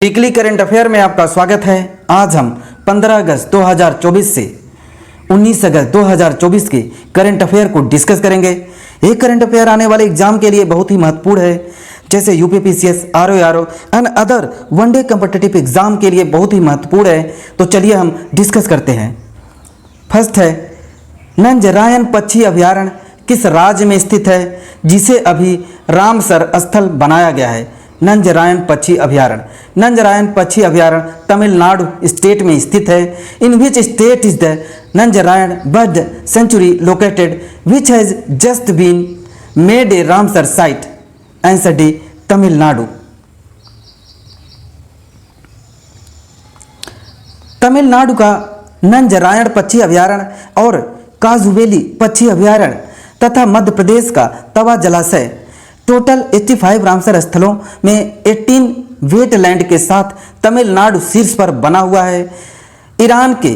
Weekly current affair में आपका स्वागत है। आज हम 15 अगस्त 2024 से 19 अगस्त 2024 के करंट अफेयर को डिस्कस करेंगे। ये करंट अफेयर आने वाले एग्जाम के लिए बहुत ही महत्वपूर्ण है, जैसे UPPCS, RO and other one day competitive exam के लिए बहुत ही महत्वपूर्ण है। तो चलिए हम डिस्कस करते हैं। फर्स्ट है, नंजरायण पक्षी अभयारण्य किस राज्य में स्थित है, जिसे अभी रामसर स्थल बनाया गया है। नंजरायण पक्षी अभयारण्य, नंजरायण पक्षी अभयारण्य तमिलनाडु स्टेट में स्थित है। In which state is the Nanjarayan bird sanctuary located which has just been made a Ramsar site. Answer D, Tamil Nadu. Tamil Nadu का नंजरायण पक्षी अभयारण्य और काजुवेली पक्षी अभयारण्य तथा मध्य प्रदेश का तवा जलाशय टोटल 85 रामसर स्थलों में 18 वेटलैंड के साथ तमिलनाडु शीर्ष पर बना हुआ है। ईरान के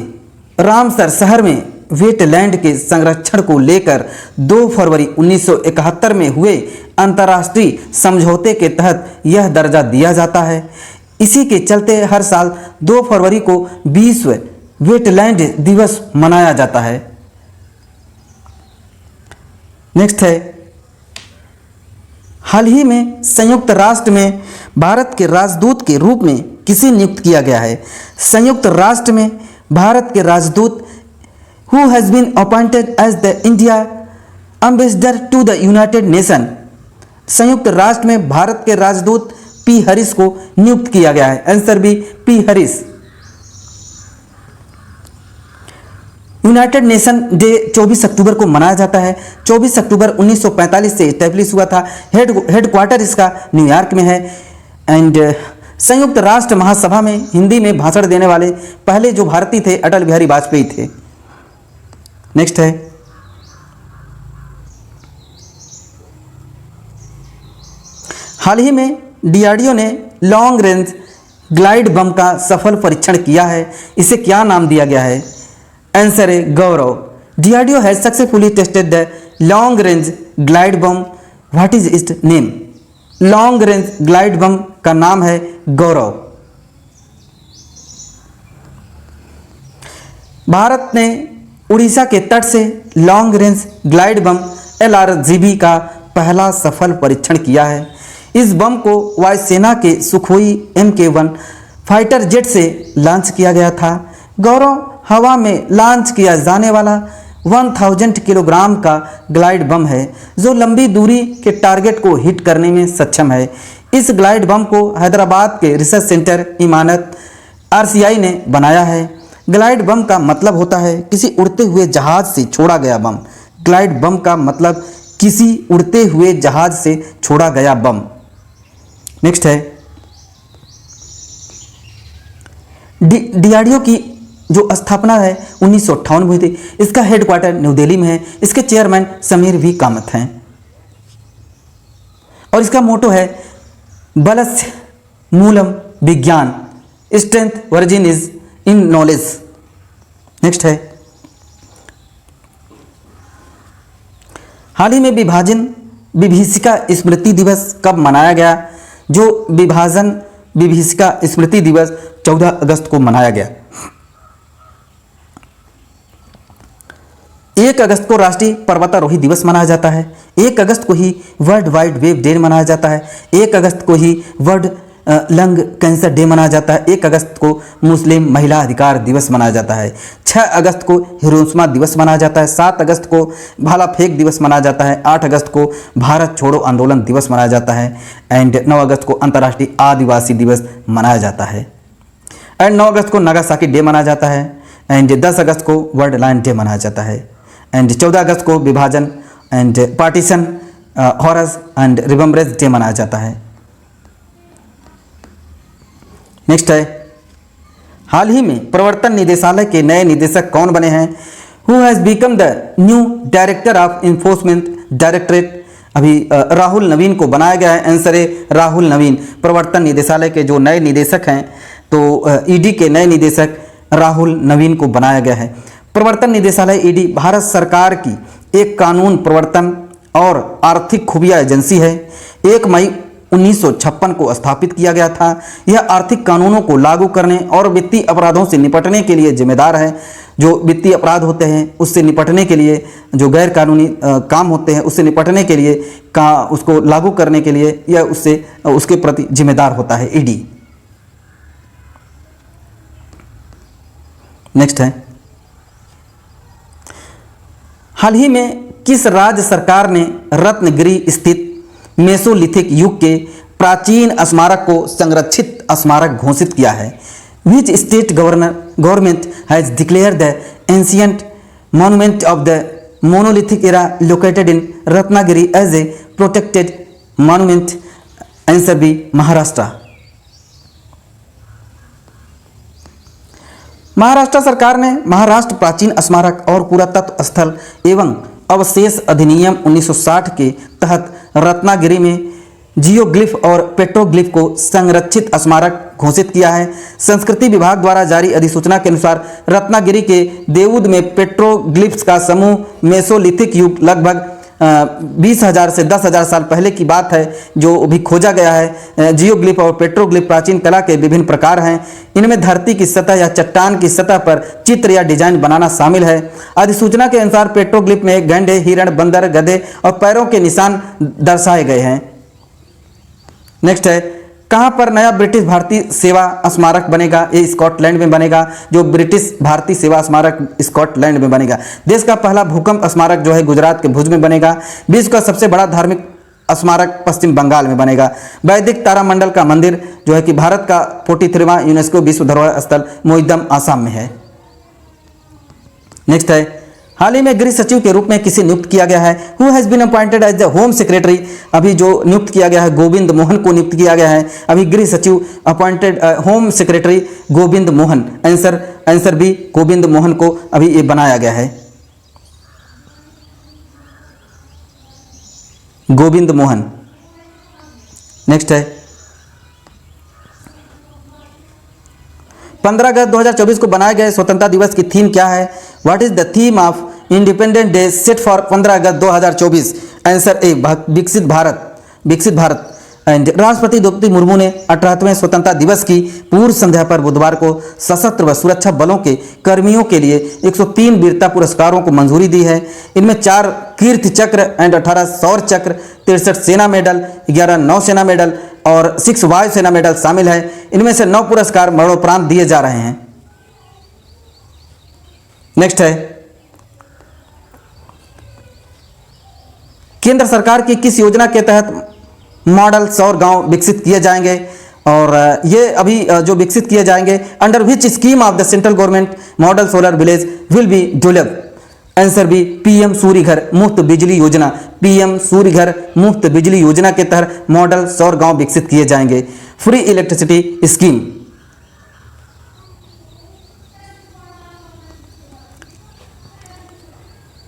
रामसर शहर में वेटलैंड के संरक्षण को लेकर 2 फरवरी 1971 में हुए अंतर्राष्ट्रीय समझौते के तहत यह दर्जा दिया जाता है। इसी के चलते हर साल 2 फरवरी को विश्व वेटलैंड दिवस मनाया जाता है। नेक्स्ट है, हाल ही में संयुक्त राष्ट्र में भारत के राजदूत के रूप में किसे नियुक्त किया गया है। संयुक्त राष्ट्र में भारत के राजदूत who has been appointed as the India ambassador to the United Nation. संयुक्त राष्ट्र में भारत के राजदूत पी हरीश को नियुक्त किया गया है। Answer B, P Harish. United Nation day 24 अक्टूबर को मनाया जाता है। 24 अक्टूबर 1945 से इस्टेब्लिश हुआ था। हेडक्वार्टर इसका न्यूयॉर्क में है। एंड संयुक्त राष्ट्र महासभा में हिंदी में भाषण देने वाले पहले जो भारतीय थे अटल बिहारी वाजपेयी थे। नेक्स्ट है, हाल ही में डीआरडीओ ने लॉन्ग रेंज ग्लाइड बम का सफल परीक्षण किया है। इसे क्या नाम दिया गया है। आंसर है Gaurav. DRDO has successfully tested the long range glide bomb. What is its name. Long range glide bomb का नाम है गौरव। भारत ने उड़ीसा के तट से लॉन्ग रेंज ग्लाइड बम LRGB का पहला सफल परीक्षण किया है। इस बम को वायुसेना के सुखोई MK1 फाइटर जेट से लॉन्च किया गया था। गौरव हवा में लॉन्च किया जाने वाला 1000 किलोग्राम का ग्लाइड बम है, जो लंबी दूरी के टारगेट को हिट करने में सक्षम है। इस ग्लाइड बम को हैदराबाद के रिसर्च सेंटर इमारत RCI ने बनाया है। ग्लाइड बम का मतलब होता है किसी उड़ते हुए जहाज से छोड़ा गया बम। ग्लाइड बम का मतलब किसी उड़ते हुए जहाज से छोड़ा गया बम। नेक्स्ट है, डीआरडीओ की जो स्थापना है 1958 में हुई थी। इसका हेडक्वार्टर न्यू दिल्ली में है। इसके चेयरमैन समीर वी कामत हैं और इसका मोटो है बलस्य मूलम विज्ञान, strength virgin is in knowledge. Next है, हाल ही में विभीषिका स्मृति दिवस कब मनाया गया। जो विभीषिका स्मृति दिवस 14 अगस्त को मनाया गया। 1 अगस्त को राष्ट्रीय पर्वतारोही दिवस मनाया जाता है। 1 अगस्त को ही वर्ल्ड वाइड वेब डे मनाया जाता है। 1 अगस्त को ही वर्ल्ड लंग कैंसर डे मनाया जाता है। 1 अगस्त को मुस्लिम महिला अधिकार दिवस मनाया जाता है। 6 अगस्त को हिरोशिमा दिवस मनाया जाता है। 7 अगस्त को भाला फेंक दिवस मनाया जाता है। 8 अगस्त को भारत छोड़ो आंदोलन दिवस मनाया जाता है। एंड 9 अगस्त को अंतर्राष्ट्रीय आदिवासी दिवस मनाया जाता है। एंड 9 अगस्त को नागासाकी डे मनाया जाता है। एंड 10 अगस्त को वर्ल्ड लायन डे मनाया जाता है। एंड 14 अगस्त को विभाजन and partition horrors and remembrance day मनाया जाता है। नेक्स्ट है, हाल ही में प्रवर्तन निदेशालय के नए निदेशक कौन बने हैं। Who has become the new director of enforcement directorate. अभी राहुल नवीन को बनाया गया है। आंसर है राहुल नवीन। प्रवर्तन निदेशालय के जो नए निदेशक हैं, तो ईडी के नए निदेशक राहुल नवीन को बनाया गया है। प्रवर्तन निदेशालय ईडी भारत सरकार की एक कानून प्रवर्तन और आर्थिक खुफिया एजेंसी है। 1 मई 1956 को स्थापित किया गया था। यह आर्थिक कानूनों को लागू करने और वित्तीय अपराधों से निपटने के लिए जिम्मेदार है। जो वित्तीय अपराध होते हैं उससे निपटने के लिए, जो गैर कानूनी काम होते हैं उससे निपटने के लिए उसको लागू करने के लिए यह उसके प्रति जिम्मेदार होता है ईडी। नेक्स्ट है, हाल ही में किस राज्य सरकार ने रत्नगिरी स्थित मेसोलिथिक युग के प्राचीन स्मारक को संरक्षित स्मारक घोषित किया है? Which state government has declared the ancient monument of the monolithic era located in Ratnagiri as a protected monument? Answer B, Maharashtra. Maharashtra सरकार ने महाराष्ट्र प्राचीन स्मारक और पुरातत्व स्थल एवं अवशेष अधिनियम 1960 के तहत रत्नागिरी में जियोग्लिफ और पेट्रोग्लिफ को संरक्षित स्मारक घोषित किया है। संस्कृति विभाग द्वारा जारी अधिसूचना के अनुसार रत्नागिरी के देवुद में पेट्रोग्लिफ्स का समूह मेसोलिथिक युग लगभग 20,000 से 10,000 साल पहले की बात है जो अभी खोजा गया है। जियोग्लिफ और पेट्रोग्लिफ प्राचीन कला के विभिन्न प्रकार हैं। इनमें धरती की सतह या चट्टान की सतह पर चित्र या डिजाइन बनाना शामिल है। अधिसूचना के अनुसार पेट्रोग्लिफ में गैंडे, हिरण, बंदर, गधे और पैरों के निशान दर्शाए गए हैं। नेक्स्ट है, कहाँ पर नया ब्रिटिश भारतीय सेवा स्मारक बनेगा? ये स्कॉटलैंड में बनेगा। जो ब्रिटिश भारतीय सेवा स्मारक स्कॉटलैंड में बनेगा। देश का पहला भूकंप स्मारक जो है गुजरात के भुज में बनेगा। विश्व का सबसे बड़ा धार्मिक स्मारक पश्चिम बंगाल में बनेगा। वैदिक तारामंडल का मंदिर जो है कि भारत का 43वां यूनेस्को विश्व धरोहर स्थल मोइदम आसाम में है। नेक्स्ट है, हाल ही में गृह सचिव के रूप में किसे नियुक्त किया गया है? Who has been appointed as the home secretary? अभी जो नियुक्त किया गया है गोविंद मोहन को नियुक्त किया गया है। अभी गृह सचिव appointed home secretary Govind Mohan. Answer B, Govind Mohan को अभी ये बनाया गया है। गोविंद मोहन। नेक्स्ट है, 15 अगस्त 2024 को बनाए गए स्वतंत्रता दिवस की थीम क्या है? What is the theme of independent day set for 15 August 2024? Answer A, विकसित भारत। एंड राष्ट्रपति द्रौपदी मुर्मू ने 18वें स्वतंत्रता दिवस की पूर्व संध्या पर बुधवार को सशस्त्र व सुरक्षा बलों के कर्मियों के लिए 103 वीरता पुरस्कारों को मंजूरी दी है। इनमें 4 कीर्ति चक्र एंड 18 शौर्य चक्र, 63 सेना मेडल, 11 नौसेना मेडल और 6 वायुसेना मेडल शामिल है। इनमें से 9 पुरस्कार मरणोपरांत दिए जा रहे हैं। नेक्स्ट है, केंद्र सरकार की किस योजना के तहत मॉडल सौर गांव विकसित किए जाएंगे? और ये अभी जो विकसित किए जाएंगे, under which scheme of the central government model solar village will be developed? Answer B, PM Surya Ghar Muft बिजली योजना। पीएम सूर्य घर मुफ्त बिजली योजना के तहत मॉडल सौर गांव विकसित किए जाएंगे। Free electricity scheme.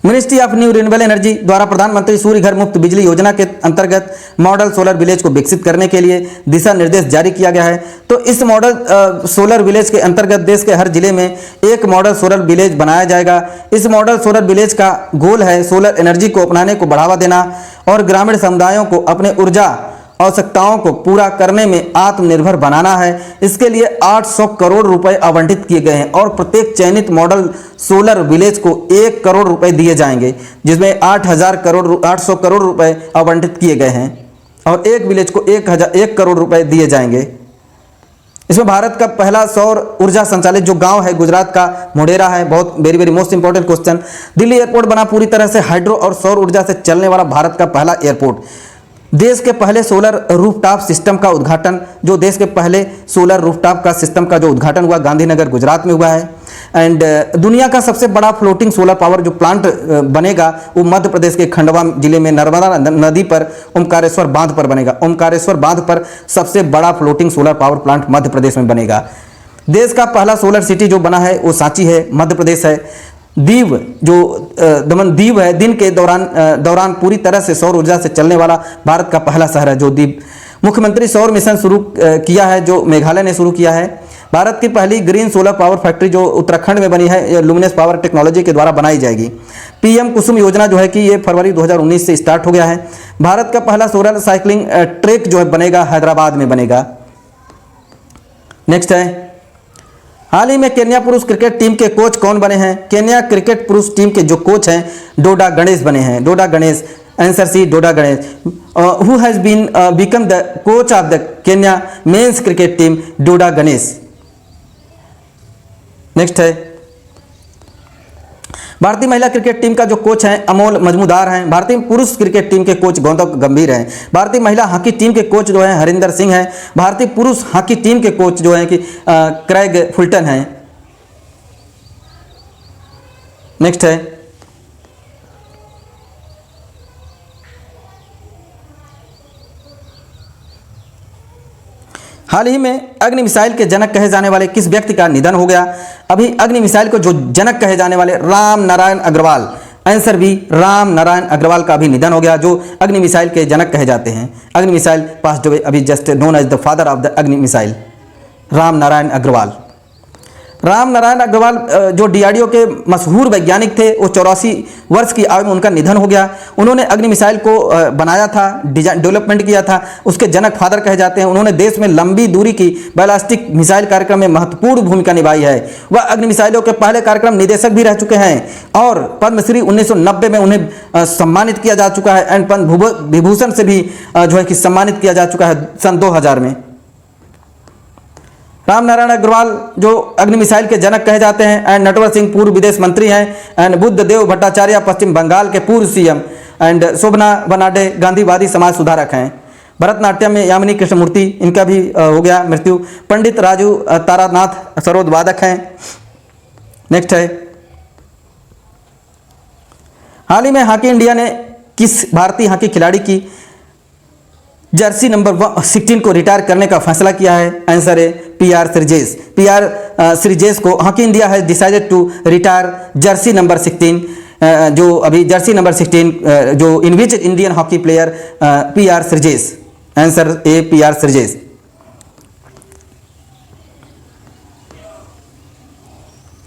Ministry of new renewable energy द्वारा प्रधानमंत्री सूर्य घर मुफ्त बिजली योजना के अंतर्गत मॉडल सोलर विलेज को विकसित करने के लिए दिशा निर्देश जारी किया गया है। तो इस मॉडल सोलर विलेज के अंतर्गत देश के हर जिले में एक मॉडल सोलर विलेज बनाया जाएगा। इस मॉडल सोलर विलेज का गोल है सोलर एनर्जी को अपनाने को बढ़ावा देना और ग्रामीण समुदायों को अपने ऊर्जा आवश्यकताओं को पूरा करने में आत्मनिर्भर बनाना है। इसके लिए 800 करोड़ रुपए आवंटित किए गए हैं और प्रत्येक चयनित मॉडल सोलर विलेज को 1 करोड़ रुपए दिए जाएंगे, जिसमें 800 करोड़ रुपए आवंटित किए गए हैं और एक विलेज को 1 करोड़ रुपए दिए जाएंगे। इसमें भारत का पहला सौर ऊर्जा संचालित जो गांव है गुजरात का मोढेरा है। बहुत very most important question. Delhi airport बना पूरी तरह से हाइड्रो और सौर ऊर्जा से चलने वाला भारत का पहला एयरपोर्ट। देश के पहले सोलर रूफटॉप सिस्टम का उद्घाटन, जो देश के पहले सोलर रूफटॉप का सिस्टम का जो उद्घाटन हुआ गांधीनगर गुजरात में हुआ है। एंड दुनिया का सबसे बड़ा फ्लोटिंग सोलर पावर जो प्लांट बनेगा वो मध्य प्रदेश के खंडवा जिले में नर्मदा नदी पर ओमकारेश्वर बांध पर बनेगा। ओमकारेश्वर बांध पर सबसे बड़ा floating solar power plant Madhya Pradesh में बनेगा। देश का पहला सोलर सिटी जो बना है वो सांची है, मध्य प्रदेश है। दीव जो दीव है, दिन के दौरान पूरी तरह से सौर ऊर्जा से चलने वाला भारत का पहला शहर है जो दीव। मुख्यमंत्री सौर मिशन शुरू किया है जो मेघालय ने शुरू किया है। भारत की पहली ग्रीन सोलर पावर फैक्ट्री जो उत्तराखंड में बनी है, लुमिनस पावर टेक्नोलॉजी के द्वारा बनाई जाएगी। पीएम कुसुम योजना जो है कि ये फरवरी 2019 से स्टार्ट हो गया है। भारत का पहला सोलर साइकिलिंग ट्रैक जो है बनेगा, हैदराबाद में बनेगा। नेक्स्ट है, हाल ही में केन्या पुरुष क्रिकेट टीम के कोच कौन बने हैं? केन्या क्रिकेट पुरुष टीम के जो कोच हैं डोडा गणेश बने हैं। Dodda Ganesh, answer C Dodda Ganesh. Who has been become the coach of the Kenya men's cricket team? Dodda Ganesh. Next है, भारतीय महिला क्रिकेट टीम का जो कोच हैं अमोल मजमूदार हैं। भारतीय पुरुष क्रिकेट टीम के कोच गौतम गंभीर हैं। भारतीय महिला हॉकी टीम के कोच जो हैं हरिंदर सिंह हैं। भारतीय पुरुष हॉकी टीम के कोच जो हैं कि क्रेग फुल्टन हैं। नेक्स्ट है, हाल ही में अग्नि मिसाइल के जनक कहे जाने वाले किस व्यक्ति का निधन हो गया? अभी अग्नि मिसाइल को जो जनक कहे जाने वाले राम नारायण अग्रवाल, आंसर बी राम नारायण अग्रवाल का भी निधन हो गया, जो अग्नि मिसाइल के जनक कहे जाते हैं। अग्नि मिसाइल पास्ड अवे, अभी just known as the father of the Agni missile, Ram Narayan Agarwal. Ram Narayan Agarwal जो डीआरडीओ के मशहूर वैज्ञानिक थे, वो 84 वर्ष की आयु में उनका निधन हो गया। उन्होंने अग्नि मिसाइल को बनाया था, डिजाइन डेवलपमेंट किया था, उसके जनक फादर कहे जाते हैं। उन्होंने देश में लंबी दूरी की बैलिस्टिक मिसाइल कार्यक्रम में महत्वपूर्ण भूमिका निभाई है। वह अग्नि मिसाइलों के पहले कार्यक्रम निदेशक भी रह चुके हैं और पद्मश्री 1990 में उन्हें सम्मानित किया जा चुका है एंड पद्म विभूषण से भी जो है कि सम्मानित किया जा चुका है सन 2000 में। राम नारायण अग्रवाल जो अग्नि मिसाइल के जनक कहे जाते हैं एंड नटवर सिंह पूर्व विदेश मंत्री हैं एंड बुद्धदेव भट्टाचार्य पश्चिम बंगाल के पूर्व सीएम एंड शोभना बनाडे गांधीवादी समाज सुधारक हैं। भरतनाट्यम में यामिनी कृष्णमूर्ति, इनका भी हो गया मृत्यु। पंडित राजू तारानाथ सरोद वादक हैं। नेक्स्ट है, हाल ही में हॉकी इंडिया ने किस भारतीय हॉकी खिलाड़ी की जर्सी नंबर 16 को रिटायर करने का फैसला किया है? आंसर है पीआर श्रीजेश। पीआर श्रीजेश को hockey India has decided to retire jersey number 16, जो अभी जर्सी नंबर 16 जो in which Indian hockey player PR Sreejesh. Answer A PR Sreejesh.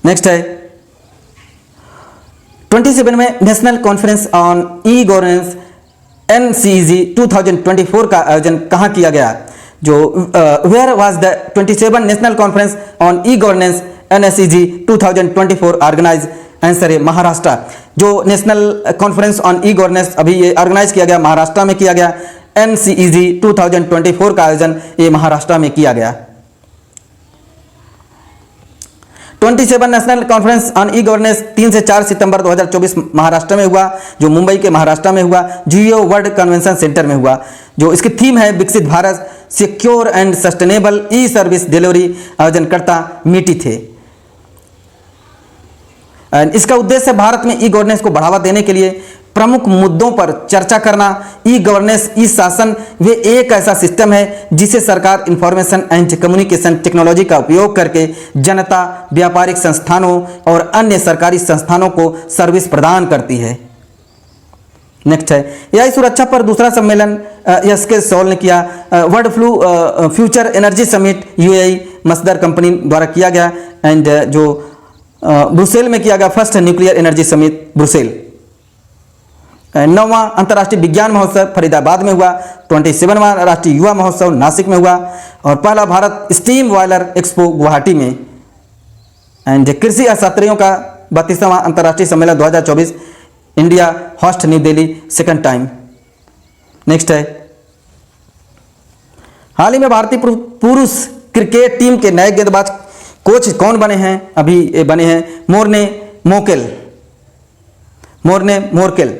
Next है, 27 में national conference on E governance NCEG 2024 का आयोजन कहाँ किया गया? जो where was the 27 national conference on E governance NCEG 2024 organize? Answer है महाराष्ट्र। जो national conference on E governance अभी ये ऑर्गेनाइज किया गया, महाराष्ट्र में किया गया। NCEG 2024 का आयोजन ये महाराष्ट्र में किया गया। 27 national conference on E governance 3 से 4 सितंबर 2024 महाराष्ट्र में हुआ, जो मुंबई के महाराष्ट्र में हुआ, जियो वर्ल्ड कन्वेंशन सेंटर में हुआ। जो इसकी थीम है Viksit Bharat, secure and sustainable E service delivery. आयोजनकर्ता मीटी थे। इसका उद्देश्य भारत में ई गवर्नेंस को बढ़ावा देने के लिए प्रमुख मुद्दों पर चर्चा करना। ई गवर्नेंस, ई शासन वे एक ऐसा सिस्टम है जिसे सरकार इंफॉर्मेशन एंड कम्युनिकेशन टेक्नोलॉजी का उपयोग करके जनता, व्यापारिक संस्थानों और अन्य सरकारी संस्थानों को सर्विस प्रदान करती है। नेक्स्ट है, एआई सुरक्षा पर दूसरा सम्मेलन एसके सोल ने किया। World future energy summit UAE Masdar company द्वारा किया गया एंड जो ब्रुसेल में किया गया first nuclear energy summit Brussels. 9वां अंतर्राष्ट्रीय विज्ञान महोत्सव फरीदाबाद में हुआ। 27वां राष्ट्रीय युवा महोत्सव नासिक में हुआ और पहला Bharat steam boiler expo Guwahati में। एंड कृषि अर्थशास्त्रियों का 32वां अंतर्राष्ट्रीय सम्मेलन 2024 India host new Delhi second time. Next है, हाल ही में भारतीय पुरुष क्रिकेट टीम के नए गेंदबाज कोच कौन बने हैं? अभी ये बने हैं मोर्ने मोर्केल,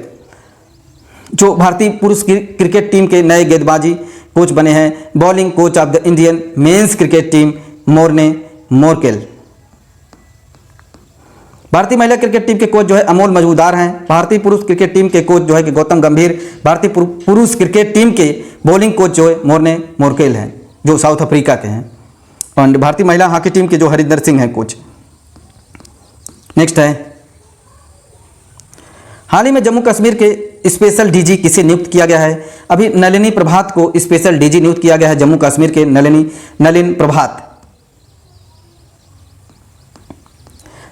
जो भारतीय पुरुष क्रिकेट टीम के नए गेंदबाजी कोच बने हैं। Bowling coach of the Indian mains cricket team Morne Morkel. भारतीय महिला क्रिकेट टीम के कोच जो है अमोल मजमूदार हैं। भारतीय पुरुष क्रिकेट टीम के कोच जो है कि गौतम गंभीर। भारतीय पुरुष क्रिकेट टीम के बॉलिंग कोच जो है मोर्ने मोर्केल हैं, जो साउथ अफ्रीका के हैं। और भारतीय महिला हॉकी टीम के जो हरिंदर सिंह हैं कोच। नेक्स्ट है, हाल ही में जम्मू कश्मीर के स्पेशल डीजी किसे नियुक्त किया गया है? अभी नलिनी प्रभात को स्पेशल डीजी नियुक्त किया गया है जम्मू कश्मीर के नलिन प्रभात।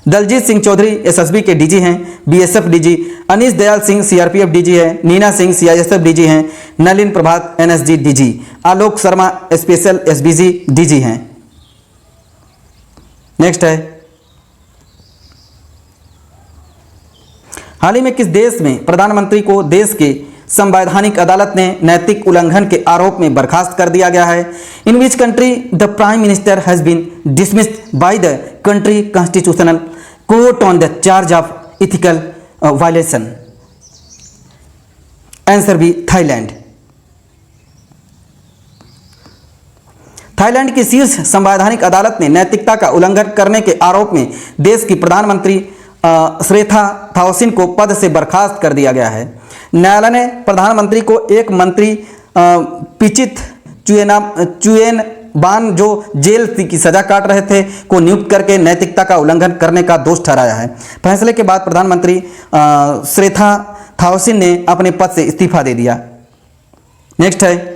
दलजीत सिंह चौधरी एसएसबी के डीजी हैं, BSF DG. Anish Dayal Singh CRPF DG है। नीना सिंह सीआईएसएफ डीजी हैं। नलिन प्रभात NSG DG. Alok Sharma special SBG DG हैं। नेक्स्ट है, हाल ही में किस देश में प्रधानमंत्री को देश के संवैधानिक अदालत ने नैतिक उल्लंघन के आरोप में बर्खास्त कर दिया गया है? In which country the prime minister has been dismissed by the country constitutional court on the charge of ethical violation? Answer B Thailand. Thailand की शीर्ष संवैधानिक अदालत ने नैतिकता का उल्लंघन करने के आरोप में देश की प्रधानमंत्री श्रेथा थाओसिन को पद से बर्खास्त कर दिया गया है। न्यायालय ने प्रधानमंत्री को एक मंत्री पिचित चुएन बान जो जेल की सजा काट रहे थे को नियुक्त करके नैतिकता का उल्लंघन करने का दोष ठहराया है। फैसले के बाद प्रधानमंत्री श्रेथा थाओसिन ने अपने पद से इस्तीफा दे दिया। नेक्स्ट है,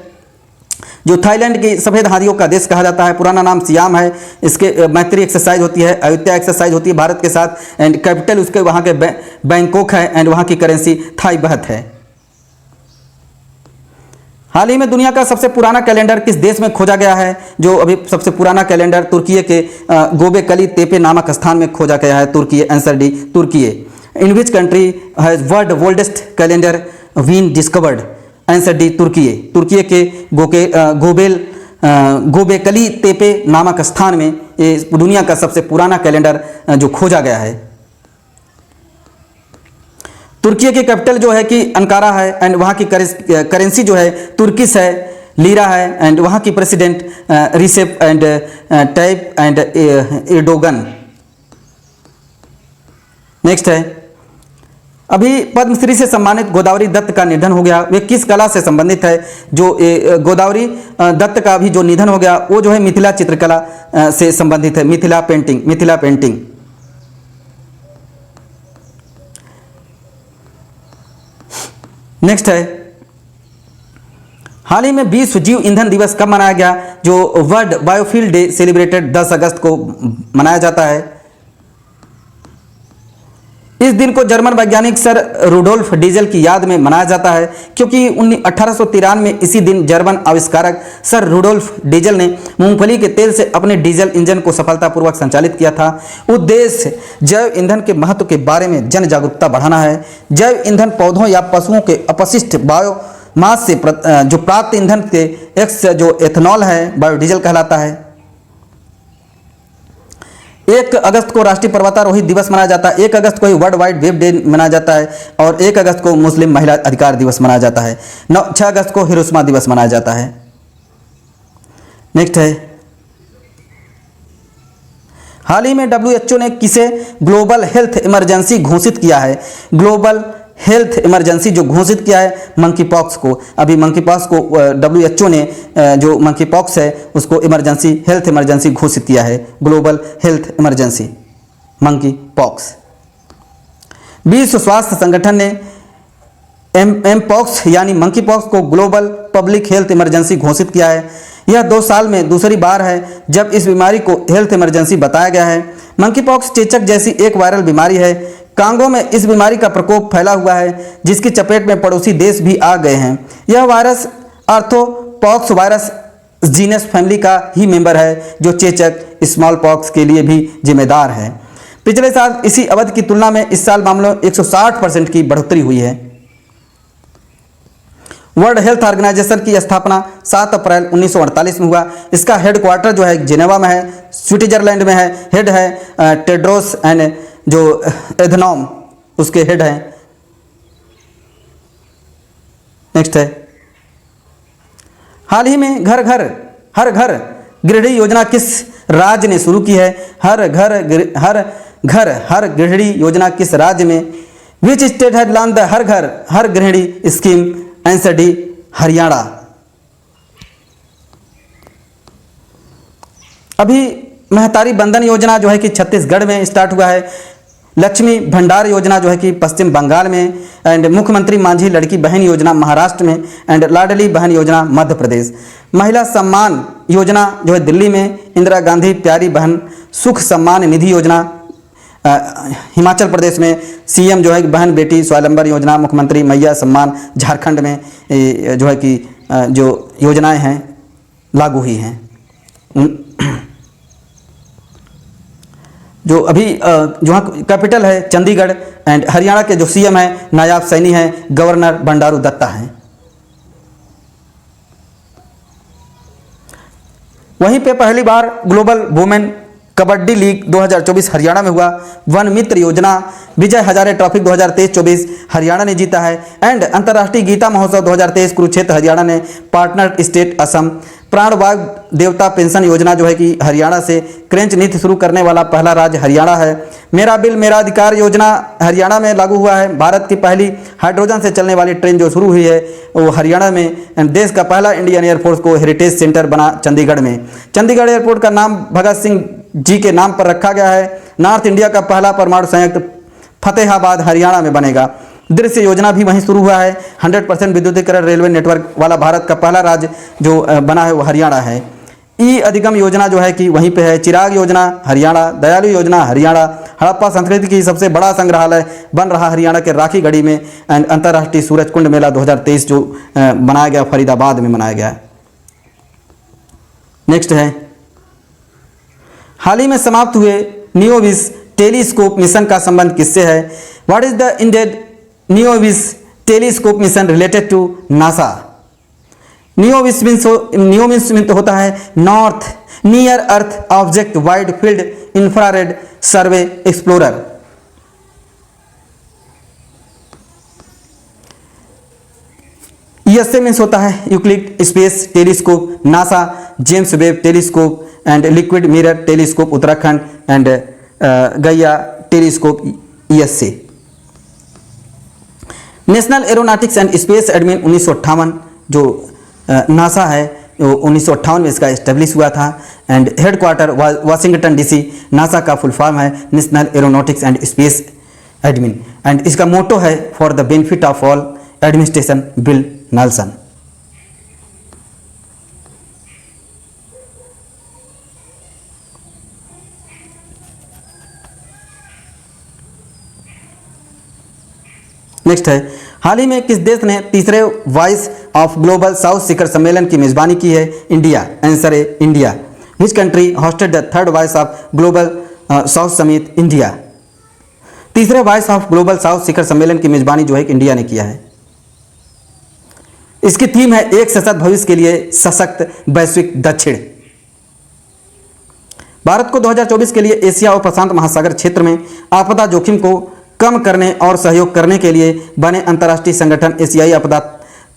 जो थाईलैंड की सफ़ेद हाथियों का देश कहा जाता है, पुराना नाम सियाम है। इसके मैत्री एक्सरसाइज होती है, अयोध्या एक्सरसाइज होती है भारत के साथ, एंड कैपिटल उसके वहाँ के बैंकॉक है, एंड वहाँ की करेंसी थाई बहत है। हाल ही में दुनिया का सबसे पुराना कैलेंडर किस देश में खोजा गया है? जो अभी सबसे पुराना कैलेंडर तुर्की के गोबेकली तेपे नामक स्थान में खोजा गया है। Turkey. Answer D Turkey. In which country has world oldest calendar been discovered? Answer D Turkey. तुर्की के गोबेकली तेपे नामक स्थान में ये दुनिया का सबसे पुराना कैलेंडर जो खोजा गया है। तुर्की की कैपिटल जो है कि अंकारा है, एंड वहाँ की करेंसी जो है तुर्किश है, लीरा है, एंड वहाँ की president Recep and Tayyip and Erdogan. Next है, अभी पद्मश्री से सम्मानित गोदावरी दत्त का निधन हो गया। वे किस कला से संबंधित है? जो गोदावरी दत्त का भी जो निधन हो गया वो जो है मिथिला चित्रकला से संबंधित है। मिथिला पेंटिंग। नेक्स्ट है, हाल ही में विश्व जीव ईंधन दिवस कब मनाया गया? जो वर्ल्ड बायोफ्यूल डे सेलिब्रेटेड 10 अगस्त को मनाया जाता है। इस दिन को जर्मन वैज्ञानिक सर रुडोल्फ डीजल की याद में मनाया जाता है, क्योंकि 1893 में इसी दिन जर्मन आविष्कारक सर रुडोल्फ डीजल ने मूंगफली के तेल से अपने डीजल इंजन को सफलतापूर्वक संचालित किया था। उद्देश्य जैव ईंधन के महत्व के बारे में जन जागरूकता बढ़ाना है। जैव ईंधन पौधों या पशुओं के अपशिष्ट बायोमास से जो प्राप्त ईंधन के एक्स जो एथेनॉल है बायोडीजल कहलाता है। 1 अगस्त को राष्ट्रीय पर्वतारोही दिवस मनाया जाता है। 1 अगस्त को ही वर्ल्ड वाइड वेब डे मनाया जाता है, और 1 अगस्त को मुस्लिम महिला अधिकार दिवस मनाया जाता है। 6 अगस्त को हिरोशिमा दिवस मनाया जाता है। नेक्स्ट है, हाल ही में WHO ने किसे ग्लोबल हेल्थ इमरजेंसी घोषित किया है? ग्लोबल हेल्थ इमरजेंसी जो घोषित किया है मंकी पॉक्स को। अभी मंकी पॉक्स को WHO ने जो मंकी पॉक्स है उसको हेल्थ इमरजेंसी घोषित किया है। Global health emergency monkey pox. विश्व स्वास्थ्य संगठन ने एम पॉक्स यानी मंकी पॉक्स को ग्लोबल पब्लिक हेल्थ इमरजेंसी घोषित किया है। यह 2 साल में दूसरी बार है जब इस बीमारी को हेल्थ इमरजेंसी बताया गया है। मंकी पॉक्स चेचक जैसी एक वायरल बीमारी है। कांगो में इस बीमारी का प्रकोप फैला हुआ है, जिसकी चपेट में पड़ोसी देश भी आ गए हैं। यह वायरस आर्थ्रोपॉक्स वायरस जीनस फैमिली का ही मेंबर है, जो चेचक स्मॉल पॉक्स के लिए भी जिम्मेदार है। पिछले साल इसी अवधि की तुलना में इस साल मामलों 160% की बढ़ोतरी हुई है। वर्ल्ड हेल्थ ऑर्गेनाइजेशन की स्थापना 7 अप्रैल 1948 में हुआ। इसका हेडक्वार्टर जो है जिनेवा में है, स्विट्जरलैंड में है। हेड है टेड्रोस एंड जो एधनॉम उसके हेड हैं। नेक्स्ट है, हाल ही में हर घर गृहिणी योजना किस राज्य ने शुरू की है? हर गृहिणी योजना किस राज्य में? Which state had launch the Har Grihini scheme? Answer D Haryana. अभी महतारी बंधन योजना जो है कि छत्तीसगढ़ में स्टार्ट हुआ है। लक्ष्मी भंडार योजना जो है कि पश्चिम बंगाल में, एंड मुख्यमंत्री मांझी लड़की बहन योजना महाराष्ट्र में, एंड लाडली बहन योजना मध्य प्रदेश। महिला सम्मान योजना जो है दिल्ली में। इंदिरा गांधी प्यारी बहन सुख सम्मान निधि योजना हिमाचल प्रदेश में सीएम जो है कि बहन बेटी स्वावलंबन योजना, मुख्यमंत्री मैया सम्मान, झारखंड में जो है कि जो योजनाएं हैं लागू हुई हैं। जो अभी जो कैपिटल है चंडीगढ़, एंड हरियाणा के जो सीएम है नायाब सैनी हैं, गवर्नर बंडारू दत्ता हैं। वहीं पे पहली बार global women kabaddi league 2024 Haryana में हुआ। वन मित्र योजना, विजय हजारे ट्रॉफी 2023-24 हरियाणा ने जीता है। एंड अंतर्राष्ट्रीय गीता महोत्सव 2023 कुरुक्षेत्र हरियाणा ने पार्टनर स्टेट असम। प्राणवायु देवता पेंशन योजना जो है कि हरियाणा से क्रेंच नीति शुरू करने वाला पहला राज्य हरियाणा है। मेरा बिल मेरा अधिकार योजना हरियाणा में लागू हुआ है। भारत की पहली हाइड्रोजन से चलने वाली ट्रेन जो शुरू हुई है वो हरियाणा में। एंड देश का पहला इंडियन एयरफोर्स को हेरिटेज सेंटर बना चंडीगढ़ में। चंडीगढ़ एयरपोर्ट का नाम भगत सिंह जी के नाम पर रखा गया है। नॉर्थ इंडिया का पहला परमाणु संयंत्र फतेहाबाद हरियाणा में बनेगा। दृश्य योजना भी वहीं शुरू हुआ है। 100% विद्युतीकरण रेलवे नेटवर्क वाला भारत का पहला राज्य जो बना है वो हरियाणा है। ई अधिगम योजना जो है कि वहीं पे है। चिराग योजना हरियाणा, दयालु योजना हरियाणा। हड़प्पा संस्कृति की सबसे बड़ा संग्रहालय बन रहा हरियाणा के राखीगढ़ी में। एंड अंतर्राष्ट्रीय सूरज कुंड मेला 2023 जो बनाया गया फरीदाबाद में मनाया गया। नेक्स्ट है, हाल ही में समाप्त हुए नियोविस टेलीस्कोप मिशन का संबंध किससे है? What is the ended नियोविस telescope mission related to NASA? नियोविस means होता है नॉर्थ नियर अर्थ ऑब्जेक्ट वाइड फील्ड इंफ्रारेड सर्वे एक्सप्लोरर। ईएसए मीन्स होता है Euclid space telescope, NASA James Webb telescope, and liquid mirror telescope Uttarakhand, and गैया telescope ESA. National aeronautics and space admin 1958 जो NASA है वो 1958 में इसका एस्टेब्लिश हुआ था। And headquarter Washington DC. NASA का फुल फॉर्म है national aeronautics and space admin. And इसका मोटो है for the benefit of all administration Bill Nelson. Next है, हाल ही में किस देश ने तीसरे वॉइस ऑफ ग्लोबल साउथ शिखर सम्मेलन की मेजबानी की है? इंडिया। आंसर है India. Which country hosted the third voice of global south summit? India. तीसरे वॉइस ऑफ ग्लोबल साउथ शिखर सम्मेलन की मेजबानी जो है इंडिया ने किया है। इसकी थीम है एक सशक्त भविष्य के लिए सशक्त वैश्विक दक्षिण। भारत को 2024 के लिए एशिया और प्रशांत महासागर क्षेत्र में आपदा जोखिम को कम करने और सहयोग करने के लिए बने अंतर्राष्ट्रीय संगठन एशियाई आपदा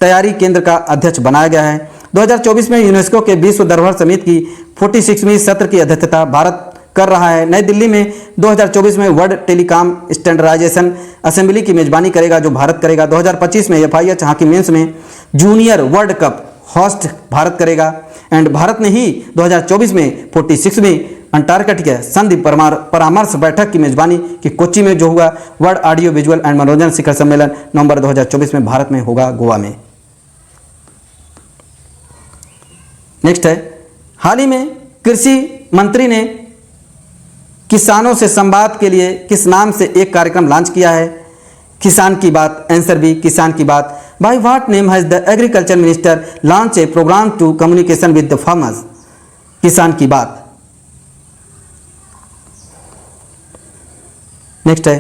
तैयारी केंद्र का अध्यक्ष बनाया गया है। 2024 में यूनेस्को के विश्व धरोहर समिति की 46वीं सत्र की अध्यक्षता भारत कर रहा है। नई दिल्ली में 2024 में वर्ल्ड टेलीकॉम स्टैंडर्डाइजेशन असेंबली की मेजबानी करेगा जो भारत करेगा। 2025 में FIH हॉकी मेंस में junior world cup host Bharat करेगा। एंड भारत ने ही 2024 में 46वीं अंटार्कटिका संधि परामर्श बैठक की मेजबानी की कोच्चि में जो हुआ। वर्ल्ड ऑडियो विजुअल एंड मनोरंजन शिखर सम्मेलन नवंबर 2024 में भारत में होगा, गोवा में। नेक्स्ट है, हाल ही में कृषि मंत्री ने किसानों से संवाद के लिए किस नाम से एक कार्यक्रम लॉन्च किया है? किसान की बात। Answer B, Kisan ki Baat. By what name has the agriculture minister launch a programme to communication with the farmers? Kisan ki बात। नेक्स्ट है,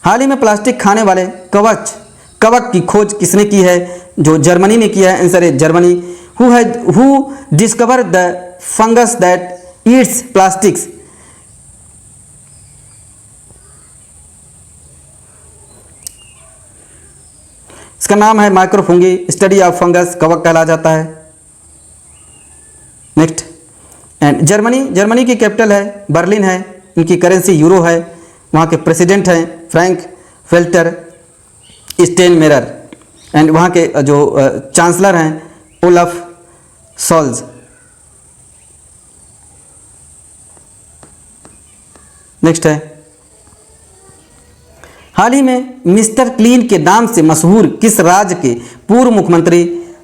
हाल ही में प्लास्टिक खाने वाले कवक की खोज किसने की है? जो जर्मनी ने किया है। आंसर है Germany. Who discover the fungus that eats plastics? इसका नाम है माइक्रोफंगी। स्टडी ऑफ फंगस कवक कहला जाता है। नेक्स्ट, एंड जर्मनी की कैपिटल है बर्लिन है। इनकी करेंसी यूरो है। वहाँ के प्रेसिडेंट हैं फ्रैंक वेल्टर स्टेनमेयर। एंड वहाँ के जो चांसलर हैं ओलफ सोल्ज। नेक्स्ट है, हाल ही में मिस्टर क्लीन के नाम से मशहूर किस राज्य के पूर्व मुख्यमंत्री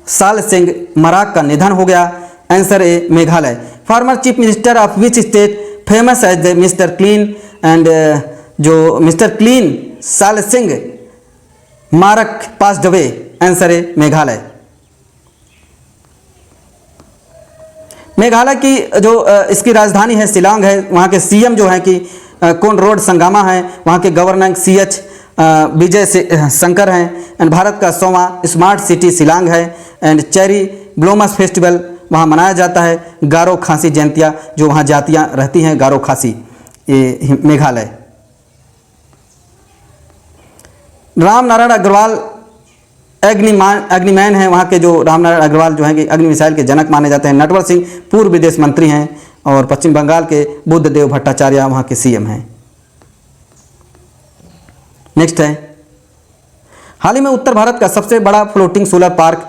साल सिंह मराक का निधन हो गया? Answer A, Meghalaya. Former chief minister of which state famous as mister clean एंड जो मिस्टर क्लीन साल सिंह मारक पास्ड अवे। आंसर है मेघालय। मेघालय की जो इसकी राजधानी है शिलांग है। वहाँ के सीएम जो है कि कोनराड संगमा है। वहाँ के गवर्नर CH विजय शंकर हैं। एंड भारत का 100वां स्मार्ट सिटी शिलांग है। एंड चेरी ब्लोमस फेस्टिवल वहाँ मनाया जाता है। गारो खासी जयंतियाँ जो वहाँ जातियाँ रहती हैं गारो खासी, ये मेघालय। राम नारायण अग्रवाल अग्निमैन हैं। वहाँ के जो राम नारायण अग्रवाल जो हैं कि अग्नि मिसाइल के जनक माने जाते हैं। नटवर सिंह पूर्व विदेश मंत्री हैं। और पश्चिम बंगाल के बुद्धदेव भट्टाचार्य वहाँ के CM हैं। नेक्स्ट है, हाल ही में उत्तर भारत का सबसे बड़ा फ्लोटिंग सोलर पार्क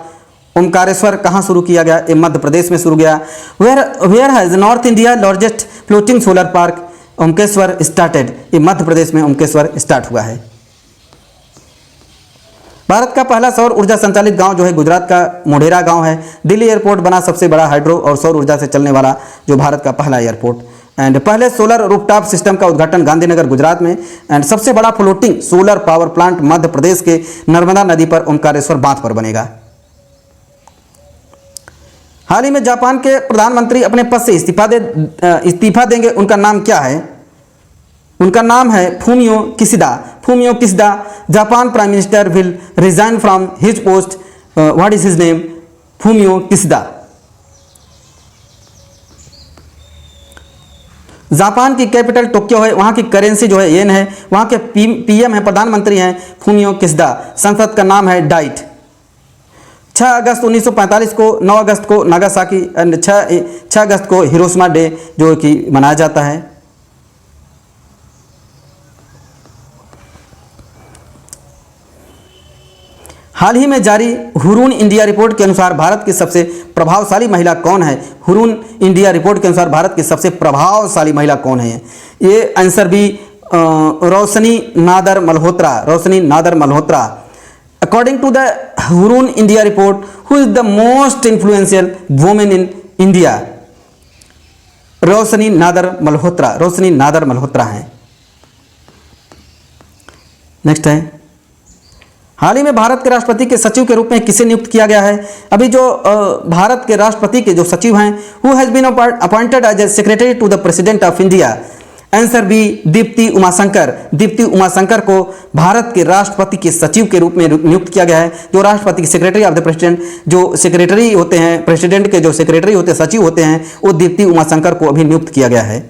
ओमकारेश्वर कहाँ शुरू किया गया? ये मध्य प्रदेश में शुरू गया। Where has north India largest floating solar park Omkareshwar started? ये मध्य प्रदेश में ओमकेश्वर स्टार्ट हुआ है। भारत का पहला सौर ऊर्जा संचालित गांव जो है गुजरात का मोढेरा गांव है। दिल्ली एयरपोर्ट बना सबसे बड़ा हाइड्रो और सौर ऊर्जा से चलने वाला जो भारत का पहला एयरपोर्ट। एंड पहले सोलर रूफटॉप सिस्टम का उद्घाटन गांधीनगर गुजरात में। एंड सबसे बड़ा floating solar power plant Madhya Pradesh के नर्मदा नदी पर ओमकारेश्वर बांध पर बनेगा। हाल ही में जापान के प्रधानमंत्री अपने पद से इस्तीफा देंगे। उनका नाम क्या है? उनका नाम है Fumio Kishida. Fumio Kishida, Japan prime minister will resign from his post. What is his name? Fumio Kishida. Japan की कैपिटल टोक्यो है। वहाँ की करेंसी जो है येन है। वहाँ के PM है, प्रधानमंत्री हैं फूमियो किशिदा। संसद का नाम है डाइट। 6 अगस्त 1945 को, 9 अगस्त को नागासाकी एंड 6 अगस्त को हिरोशिमा डे जो कि मनाया जाता है। हाल ही में जारी हुरून इंडिया रिपोर्ट के अनुसार भारत की सबसे प्रभावशाली महिला कौन है? हुरून इंडिया रिपोर्ट के अनुसार भारत की सबसे प्रभावशाली महिला कौन है? ये आंसर भी Roshni Nadar Malhotra. Roshni Nadar Malhotra. According to the Hurun India report, who is the most influential women in India? Roshni Nadar Malhotra. Roshni Nadar Malhotra हैं। नेक्स्ट है, हाल ही में भारत के राष्ट्रपति के सचिव के रूप में किसे नियुक्त किया गया है? अभी जो भारत के राष्ट्रपति के जो सचिव हैं, who has been appointed as a secretary to the president of India? Answer B Deepti Umashankar. Deepti Umashankar को भारत के राष्ट्रपति के सचिव के रूप में नियुक्त किया गया है। जो राष्ट्रपति के सेक्रेटरी ऑफ द प्रेसिडेंट, जो सेक्रेटरी होते हैं, प्रेसिडेंट के जो सेक्रेटरी होते हैं, सचिव होते हैं, वो दीप्ति उमाशंकर को अभी नियुक्त किया गया है।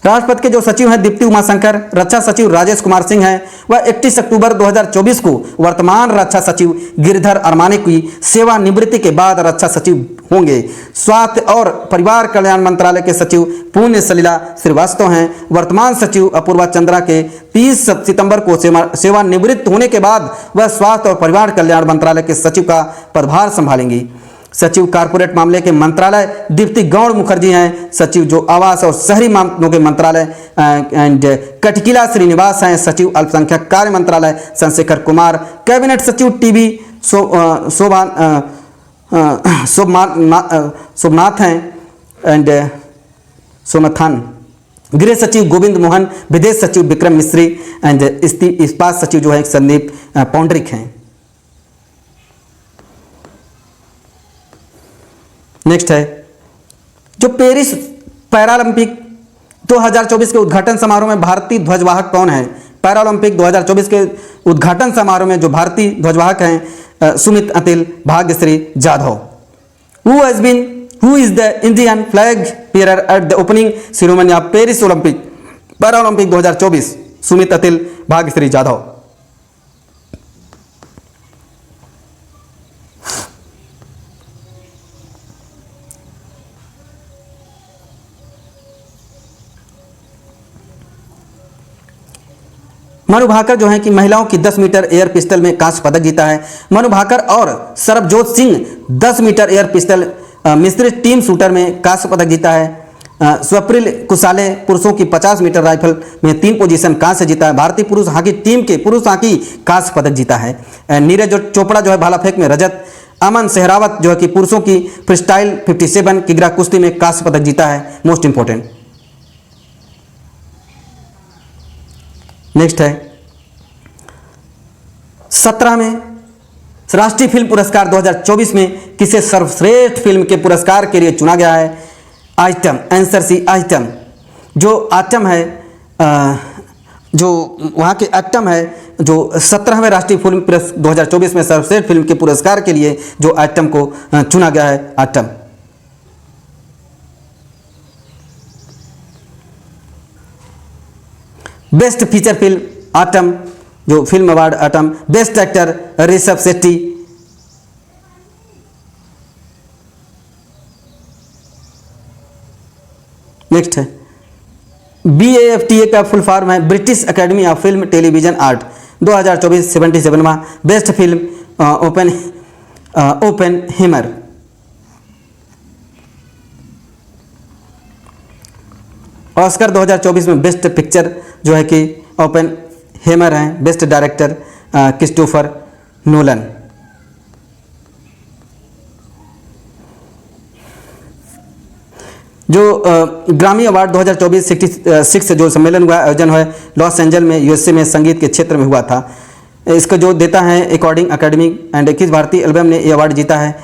राष्ट्रपति के जो सचिव हैं दीप्ति उमाशंकर। रक्षा सचिव राजेश कुमार सिंह हैं। वह 31 अक्टूबर 2024 को वर्तमान रक्षा सचिव गिरिधर अरमाने की सेवानिवृत्ति के बाद रक्षा सचिव होंगे। स्वास्थ्य और परिवार कल्याण मंत्रालय के सचिव पुण्य सलिला श्रीवास्तव हैं। वर्तमान सचिव अपूर्वा चंद्रा के 30 सितंबर को सेवानिवृत्त होने के बाद वह स्वास्थ्य और परिवार कल्याण मंत्रालय के सचिव का पदभार संभालेंगी। सचिव कारपोरेट मामले के मंत्रालय दीप्ति गौड़ मुखर्जी हैं। सचिव जो आवास और शहरी मामलों के मंत्रालय एंड कटकिला श्रीनिवास हैं। सचिव अल्पसंख्यक कार्य मंत्रालय चंद्रशेखर कुमार। कैबिनेट सचिव TB सोमनाथ हैं एंड सोमथान। गृह सचिव गोविंद मोहन। विदेश सचिव विक्रम मिश्री एंड इस्पात सचिव जो है संदीप पौंडरिक हैं। नेक्स्ट है, जो पेरिस पैरालंपिक 2024 के उद्घाटन समारोह में भारतीय ध्वजवाहक कौन है? पैरालंपिक 2024 के उद्घाटन समारोह में जो भारतीय ध्वजवाहक हैं Sumit Antil, Bhagyashree Jadhav. Who is the Indian flag bearer at the opening ceremony of Paris Olympic Paralympic 2024? Sumit Antil, Bhagyashree Jadhav. Manu Bhaker जो है कि महिलाओं की 10 मीटर एयर पिस्टल में कांस्य पदक जीता है। मनु भाकर और Sarabjot Singh 10 metre air pistol मिश्रित टीम शूटर में कांस्य पदक जीता है। स्वप्रिल कुसाले पुरुषों की 50 मीटर राइफल में 3 पोजीशन कांस्य जीता है। भारतीय पुरुष हॉकी टीम के पुरुष हॉकी कांस्य पदक जीता है। नीरज चोपड़ा जो है भाला फेंक में रजत। अमन सहरावत जो है कि पुरुषों की फ्रीस्टाइल 57 किग्रा कुश्ती में कांस्य पदक जीता है, मोस्ट इंपॉर्टेंट। नेक्स्ट है 17 में राष्ट्रीय फिल्म पुरस्कार 2024 में किसे सर्वश्रेष्ठ फिल्म के पुरस्कार के लिए चुना गया है? Item, answer C item. जो आइटम है जो वहाँ के आइटम है जो 17वें राष्ट्रीय फिल्म 2024 में सर्वश्रेष्ठ फिल्म के पुरस्कार के लिए जो आइटम को चुना गया है, Aattam. Best feature film Aattam, जो film award Aattam. Best actor Rishab Shetty. Next है BAFTA का फुल फॉर्म है British academy of film television art. 2024 77वां बेस्ट फिल्म ओपेनहेमर। ऑस्कर 2024 में बेस्ट पिक्चर जो है कि ओपेनहेमर है। Best director Christopher Nolan. जो ग्रामी अवार्ड 2024 66 जो सम्मेलन हुआ, आयोजन हुआ लॉस एंजल में USA में संगीत के क्षेत्र में हुआ था। इसको जो देता है अकॉर्डिंग अकेडमिक एंड किस भारतीय एल्बम ने ये अवार्ड जीता है?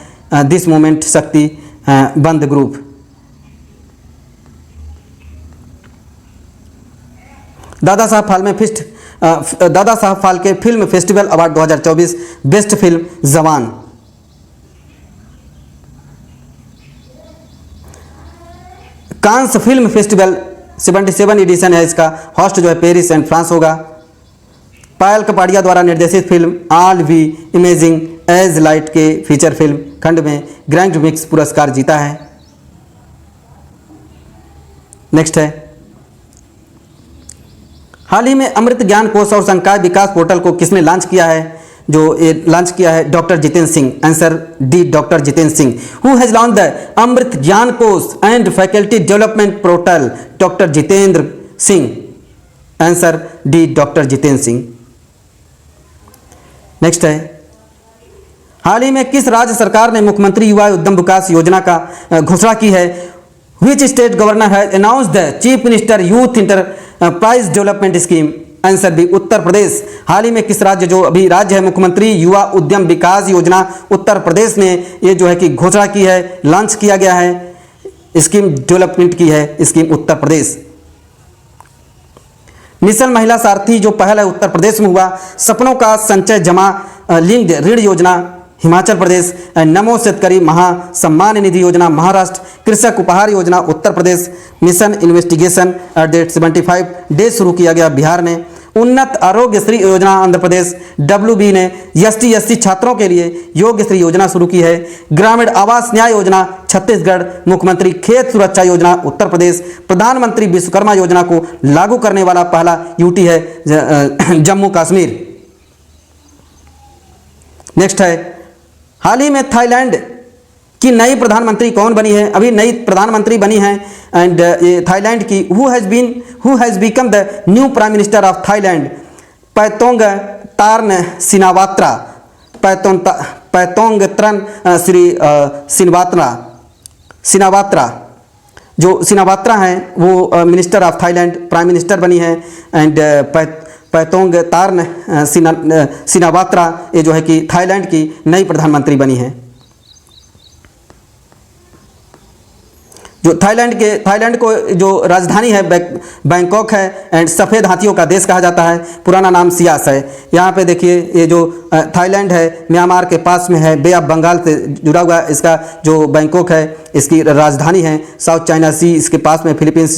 दिस मोमेंट शक्ति बंद group. Dada Saheb Phalke film festival award 2024 best film Jawan. Cannes film festival 77 addition है, इसका होस्ट जो है पेरिस एंड फ्रांस होगा। पायल कपाड़िया द्वारा निर्देशित film all we imagine as light के फीचर फिल्म खंड में ग्रैंड मिक्स पुरस्कार जीता है। नेक्स्ट है हाल ही में अमृत ज्ञान कोश और संकाय विकास पोर्टल को किसने लॉन्च किया है? जो ये लॉन्च किया है doctor Jitendra Singh. Answer D doctor Jitendra Singh. Who has launch the Amrit Gyan Kosh and faculty development portal? Doctor Jitendra Singh. Answer D doctor Jitendra Singh. Next है हाल ही में किस राज्य सरकार ने मुख्यमंत्री युवा उद्यम विकास योजना का घोषणा की है? Which state governor has announced the chief minister youth enterprise development scheme? Answer B Uttar Pradesh. हाल ही में किस राज्य, जो अभी राज्य है मुख्यमंत्री युवा उद्यम विकास योजना, उत्तर प्रदेश ने ये जो है कि घोषणा की है, लॉन्च किया गया है, स्कीम डेवलपमेंट की है स्कीम उत्तर प्रदेश। मिशन महिला सारथी जो पहल है उत्तर प्रदेश में हुआ। सपनों का संचय जमा लिंक्ड ऋण योजना हिमाचल प्रदेश। नमो शेतकरी महासम्मान निधि योजना महाराष्ट्र। कृषक उपहार योजना Uttar Pradesh. Mission investigation @75 day शुरू किया गया बिहार ने। उन्नत आरोग्य श्री योजना आंध्र प्रदेश। WB ने ST छात्रों के लिए योग्य श्री योजना शुरू की है। ग्रामीण आवास न्याय योजना छत्तीसगढ़। मुख्यमंत्री खेत सुरक्षा योजना उत्तर प्रदेश। प्रधानमंत्री विश्वकर्मा योजना को लागू करने वाला पहला UT है जम्मू कश्मीर। नेक्स्ट है हाल ही में थाईलैंड की नई प्रधानमंत्री कौन बनी है? अभी नई प्रधानमंत्री बनी है एंड ये थाईलैंड की who has become the new prime minister of Thailand? Paetongtarn Shinawatra. Paetongtarn श्री सिनावात्रा जो सिनावात्रा हैं वो minister of Thailand prime minister बनी है एंड पैतोंग तार्न सिनावात्रा ये जो है कि थाईलैंड की नई प्रधानमंत्री बनी है। जो थाईलैंड को जो राजधानी है बैंकॉक है एंड सफ़ेद हाथियों का देश कहा जाता है। पुराना नाम सियास है। यहाँ पे देखिए ये जो थाईलैंड है म्यांमार के पास में है, बे ऑफ बंगाल से जुड़ा हुआ इसका जो बैंकॉक है इसकी राजधानी है। साउथ चाइना सी इसके पास में, फिलीपींस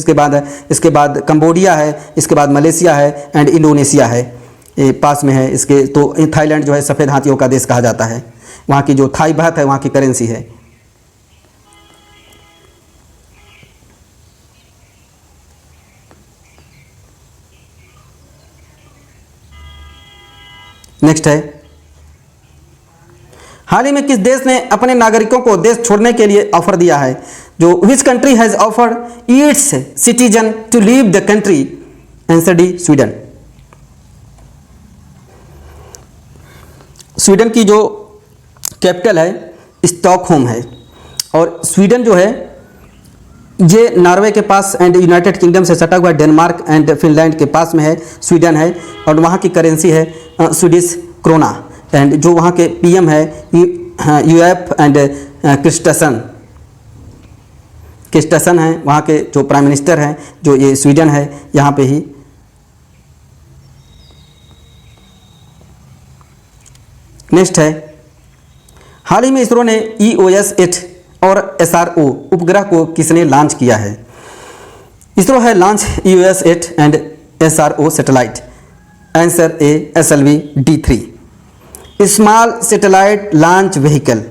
इसके बाद कंबोडिया है, इसके बाद मलेशिया है एंड इंडोनेशिया है, ये पास में है इसके। तो थाईलैंड जो है सफ़ेद हाथियों का देश कहा जाता है। वहाँ की जो थाई बात है वहाँ की करेंसी है। नेक्स्ट है हाल ही में किस देश ने अपने नागरिकों को देश छोड़ने के लिए ऑफर दिया है? जो which country has offered its citizen to leave the country? Answer D Sweden. Sweden की जो कैपिटल है स्टॉकहोम है। और स्वीडन जो है ये नॉर्वे के पास एंड यूनाइटेड किंगडम से सटा हुआ डेनमार्क एंड फिनलैंड के पास में है स्वीडन है। और वहाँ की करेंसी है स्वीडिश क्रोना। एंड जो वहाँ के पीएम है यूएफ एंड क्रिस्टसन है वहाँ के जो प्राइम मिनिस्टर हैं, जो ये स्वीडन है यहाँ पे ही। नेक्स्ट है, हाल ही में इसरो ने EOS-8 और SRO उपग्रह को किसने लॉन्च किया है? इसरो है launch EOS-8 and SRO satellite. Answer A SLV D3 small satellite launch vehicle.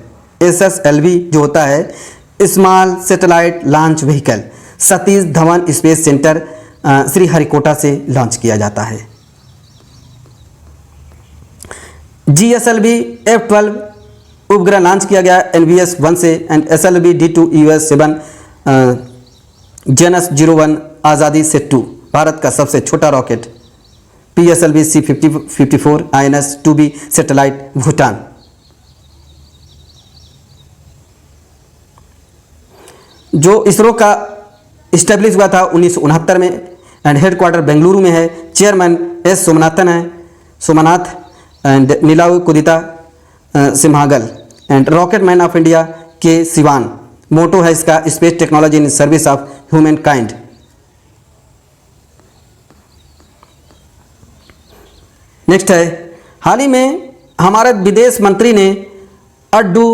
SSLV जो होता है small satellite launch vehicle Satish Dhawan space centre Sriharikota से लॉन्च किया जाता है। GSLV F12 उपग्रह लॉन्च किया गया NVS-1 से and SLV D2 EOS-7 genus 01 आज़ादी से 2 भारत का सबसे छोटा rocket. PSLV C54 INS-2B satellite Bhutan. जो इसरो का इस्टेब्लिश हुआ था 1969 में एंड हेडक्वार्टर बेंगलुरु में है। चेयरमैन S सोमनाथन है, Somanath and Nilavu Kudicha Simhangal and rocket man of India के सिवान। मोटो है इसका space technology in service of human kind. Next है, हाल ही में हमारे विदेश मंत्री ने अड्डू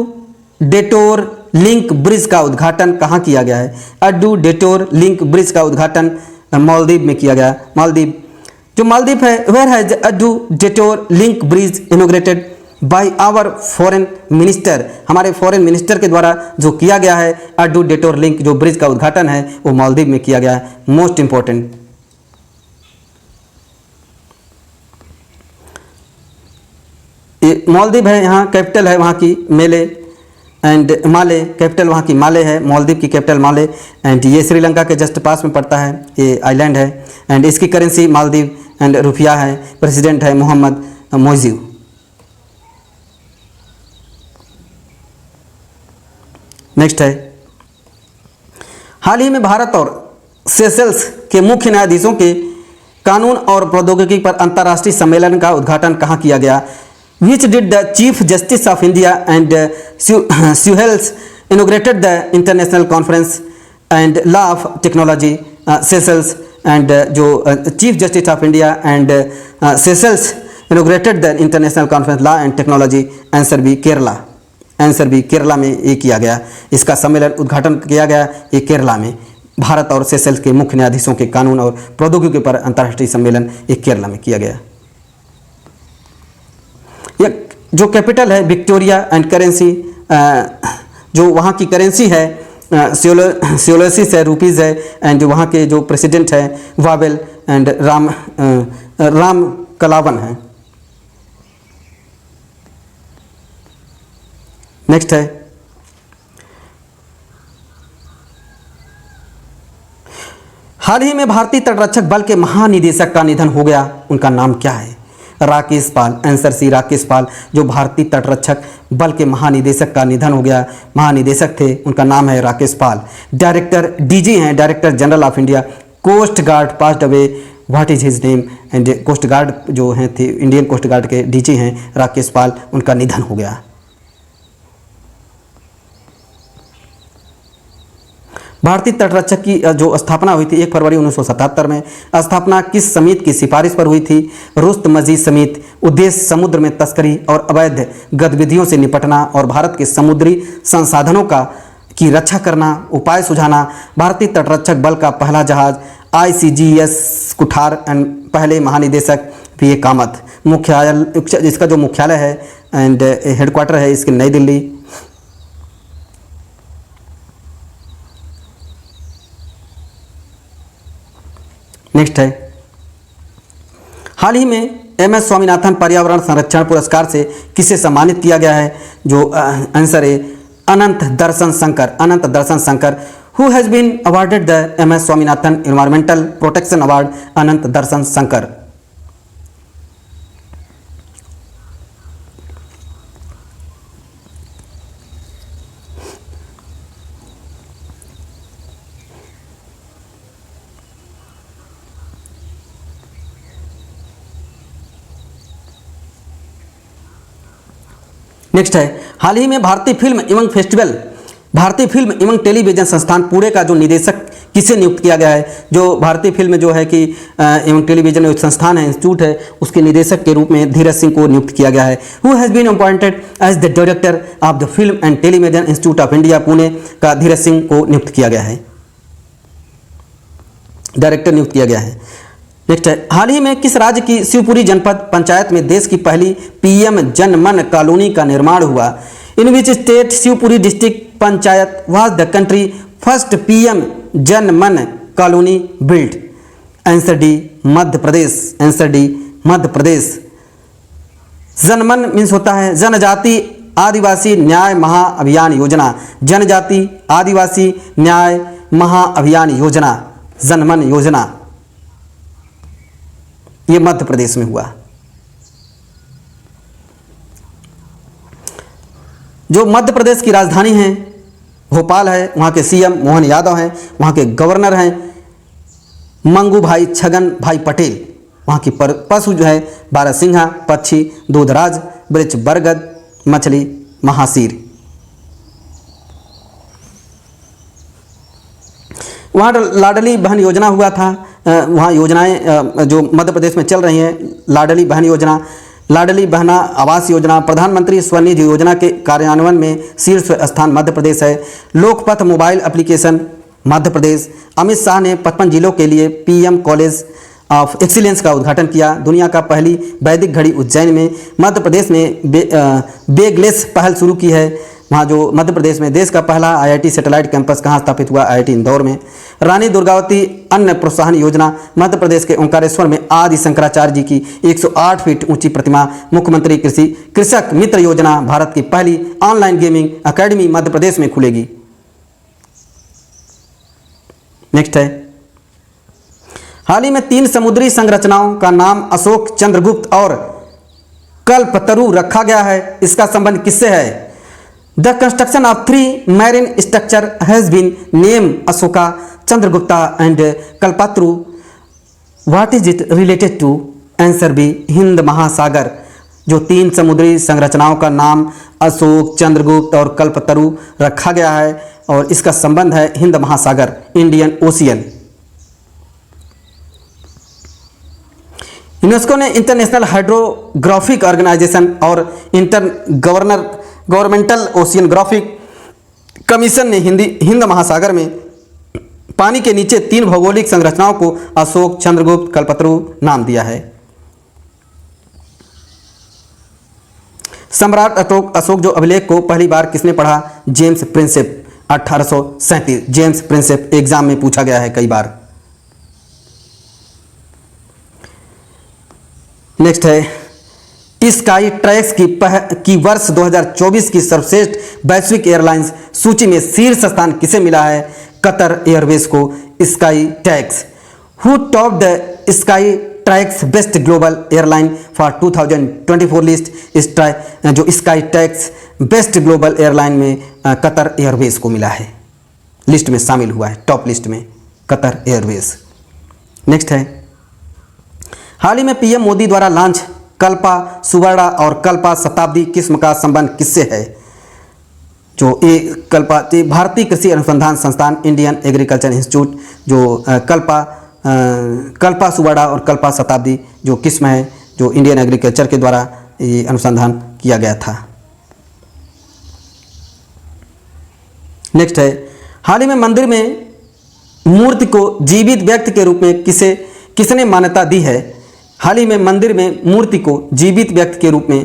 डेटोर लिंक ब्रिज का उद्घाटन कहाँ किया गया है? अड्डू डेटोर लिंक ब्रिज का उद्घाटन मालदीव में किया गया। मालदीव जो मालदीव है where has Addu detour link bridge inaugurated by our foreign minister. हमारे फॉरेन मिनिस्टर के द्वारा जो किया गया है अड्डू डेटोर लिंक जो ब्रिज का उद्घाटन है वो मालदीव में किया गया है। Most important. मालदीव है, यहाँ कैपिटल है वहाँ की मेले एंड माले। कैपिटल वहाँ की माले है, मालदीव की कैपिटल माले। एंड ये श्रीलंका के जस्ट पास में पड़ता है, ये आइलैंड है। एंड इसकी करेंसी मालदीव एंड रुपया है। प्रेसिडेंट है मोहम्मद मोइज़ी। नेक्स्ट है, हाल ही में भारत और सेशल्स के मुख्य न्यायाधीशों के कानून और प्रौद्योगिकी पर अंतर्राष्ट्रीय सम्मेलन का उद्घाटन कहाँ किया गया? Which did the Chief Justice of India and Seychelles inaugurated the International Conference and Law of Technology Seychelles and जो Chief Justice of India and Seychelles inaugurated the International Conference Law and Technology। Answer B Kerala. Answer B Kerala में ये किया गया, इसका सम्मेलन उद्घाटन किया गया ये केरला में। भारत और सेशल्स के मुख्य न्यायाधीशों के कानून और प्रौद्योगिकी पर अंतर्राष्ट्रीय सम्मेलन ये केरला में किया गया। जो कैपिटल है विक्टोरिया एंड करेंसी जो वहाँ की करेंसी है सियोलोसिस है, रुपीज़ है। एंड जो वहाँ के जो प्रेसिडेंट है वावेल एंड राम कलावन है। नेक्स्ट है, हाल ही में भारतीय तटरक्षक बल के महानिदेशक का निधन हो गया, उनका नाम क्या है? राकेश पाल। आंसर सी राकेश पाल जो भारतीय तटरक्षक बल के महानिदेशक का निधन हो गया। महानिदेशक थे, उनका नाम है राकेश पाल। डायरेक्टर DG हैं, director general of India coast guard passed away. What is his name? And coast guard जो हैं थे इंडियन कोस्ट गार्ड के DG हैं राकेश पाल, उनका निधन हो गया। भारतीय तटरक्षक की जो स्थापना हुई थी 1 फरवरी 1977 में। स्थापना किस समिति की सिफारिश पर हुई थी? रुस्त मजीद समिति। उद्देश्य समुद्र में तस्करी और अवैध गतिविधियों से निपटना और भारत के समुद्री संसाधनों की रक्षा करना, उपाय सुझाना। भारतीय तटरक्षक बल का पहला जहाज ICGS कुठार एंड पहले महानिदेशक PA कामत। मुख्यालय इसका जो मुख्यालय है एंड हेडक्वार्टर है इसके नई दिल्ली। नेक्स्ट है, हाल ही में MS स्वामीनाथन पर्यावरण संरक्षण पुरस्कार से किसे सम्मानित किया गया है? जो आंसर है Anant Darshan Shankar. Anant Darshan Shankar who has been awarded the MS Swaminathan environmental protection award. Anant Darshan Shankar. Next है, हाल ही में भारतीय फिल्म एवं टेलीविजन संस्थान पुणे का जो निदेशक किसे नियुक्त किया गया है? जो भारतीय फिल्म जो है कि एवं टेलीविजन एक संस्थान है, इंस्टीट्यूट है, उसके निदेशक के रूप में धीरज सिंह को नियुक्त किया गया है। Who has been appointed as the director of the film and television institute of India, Pune का धीरज सिंह को नियुक्त किया गया है, डायरेक्टर नियुक्त किया गया है। नेक्स्ट है, हाल ही में किस राज्य की शिवपुरी जनपद पंचायत में देश की पहली पीएम जन मन कॉलोनी का निर्माण हुआ? In which state Shivpuri district panchayat was the country first PM Jan Man colony build? Answer D Madhya Pradesh, answer D Madhya Pradesh. Janman means होता है जनजाति आदिवासी न्याय महाअभियान योजना, जनजाति आदिवासी न्याय महाअभियान योजना, जनमन योजना, ये मध्य प्रदेश में हुआ। जो मध्य प्रदेश की राजधानी है भोपाल है, वहाँ के सीएम मोहन यादव हैं, वहाँ के गवर्नर हैं मंगू भाई छगन भाई पटेल, वहाँ की पशु जो है बारहसिंहा, पक्षी दूधराज, वृक्ष बरगद, मछली महासीर। वहाँ लाडली बहन योजना हुआ था, वहाँ योजनाएं जो मध्य प्रदेश में चल रही हैं, लाडली बहन योजना, लाडली बहना आवास योजना, प्रधानमंत्री स्वनिधि योजना के कार्यान्वयन में शीर्ष स्थान मध्य प्रदेश है। Lokpath mobile application Madhya Pradesh. अमित शाह ने 55 जिलों के लिए पीएम कॉलेज ऑफ एक्सीलेंस का उद्घाटन किया। दुनिया का पहली वैदिक घड़ी उज्जैन में। मध्य प्रदेश ने बेगलेस पहल शुरू की है। वहाँ जो मध्य प्रदेश में देश का पहला आईआईटी सैटेलाइट कैंपस कहाँ स्थापित हुआ? आईआईटी इंदौर में। रानी दुर्गावती अन्न प्रोत्साहन योजना मध्य प्रदेश के ओंकारेश्वर में आदि शंकराचार्य जी की 108 फीट ऊंची प्रतिमा। मुख्यमंत्री कृषक मित्र योजना भारत की पहली online gaming academy Madhya Pradesh में खुलेगी। नेक्स्ट है, हाल ही में 3 समुद्री संरचनाओं का नाम अशोक, चंद्रगुप्त और कल्पतरु रखा गया है। इसका संबंध किससे है? The construction of 3 marine structure has been name Ashoka, Chandragupta and Kalpataru. What is it related to? Answer B Hind Mahasagar. जो 3 समुद्री संरचनाओं का नाम अशोक, चंद्रगुप्त और कल्पतरु रखा गया है और इसका संबंध है हिंद महासागर, इंडियन ओशियन। यूनेस्को ने इंटरनेशनल हाइड्रोग्राफिक ऑर्गेनाइजेशन और गवर्नमेंटल ओशियनग्राफिक कमीशन ने हिंद महासागर में पानी के नीचे 3 भौगोलिक संरचनाओं को अशोक, चंद्रगुप्त, कल्पतरु नाम दिया है। सम्राट अशोक जो अभिलेख को पहली बार किसने पढ़ा? James Prinsep, 1837। James Prinsep exam में पूछा गया है कई बार। नेक्स्ट है, स्काई ट्रैक्स की वर्ष 2024 की सर्वश्रेष्ठ वैश्विक एयरलाइंस सूची में शीर्ष स्थान किसे मिला है? कतर एयरवेज को Skytrax. Who top the Skytrax best global airline for 2024 list? जो Skytrax best global airline में कतर एयरवेज को मिला है, लिस्ट में शामिल हुआ है, टॉप लिस्ट में कतर एयरवेज। नेक्स्ट है, हाल ही में पीएम मोदी द्वारा लॉन्च कल्पा सुवर्णा और कल्पा शताब्दी किस्म का संबंध किससे है? जो ये कल्पा भारतीय कृषि अनुसंधान संस्थान, इंडियन एग्रीकल्चर इंस्टीट्यूट, जो कल्पा सुवर्णा और कल्पा शताब्दी जो किस्म है, जो इंडियन एग्रीकल्चर के द्वारा ये अनुसंधान किया गया था। नेक्स्ट है, हाल ही में मंदिर में मूर्ति को जीवित व्यक्ति के रूप में किसने मान्यता दी है? हाल ही में मंदिर में मूर्ति को जीवित व्यक्ति के रूप में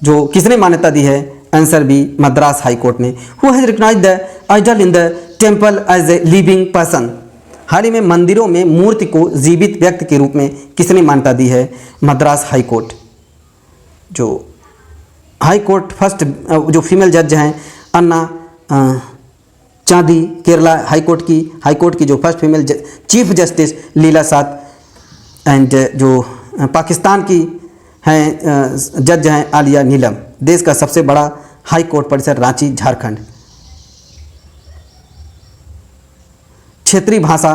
जो किसने मान्यता दी है? Answer B Madras high court ने। Who has recognized the idol in the temple as a living person? हाल ही में मंदिरों में मूर्ति को जीवित व्यक्ति के रूप में किसने मान्यता दी है? Madras high court. जो हाई कोर्ट फर्स्ट जो फीमेल जज हैं अन्ना चांदी, केरला हाई कोर्ट की जो फर्स्ट फीमेल चीफ जस्टिस लीला साथ, एंड जो पाकिस्तान की हैं जज हैं आलिया नीलम। देश का सबसे बड़ा हाई कोर्ट परिसर रांची, झारखंड। क्षेत्रीय भाषा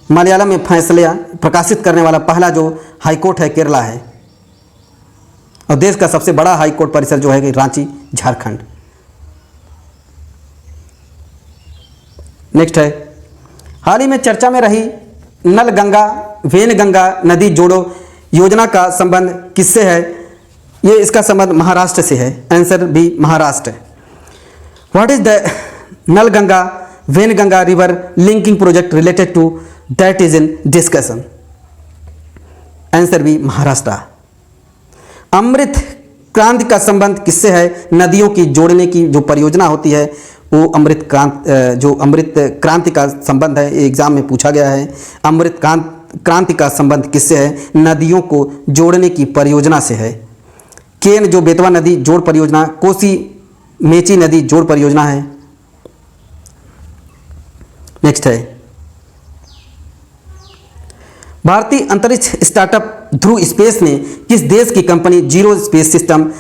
मलयालम में फैसले प्रकाशित करने वाला पहला जो हाई कोर्ट है केरला है। और देश का सबसे बड़ा हाई कोर्ट परिसर जो है कि रांची, झारखंड। नेक्स्ट है, हाल ही में चर्चा में रही नल गंगा वेनगंगा नदी जोड़ो योजना का संबंध किससे है? ये इसका संबंध महाराष्ट्र से है। Answer B Maharashtra. What is the Nal Ganga Wainganga river linking project related to that is in discussion? Answer B Maharashtra. Amrit Kranti का संबंध किससे है? नदियों की जोड़ने की जो परियोजना होती है वो अमृत क्रांति का संबंध है। एग्जाम में पूछा गया है। अमृत क्रांति का संबंध किससे है? नदियों को जोड़ने की परियोजना से है। केन जो बेतवा नदी जोड़ परियोजना, कोसी मेची नदी जोड़ परियोजना है। नेक्स्ट है, भारतीय अंतरिक्ष स्टार्टअप ध्रुव स्पेस ने किस देश की company zero space system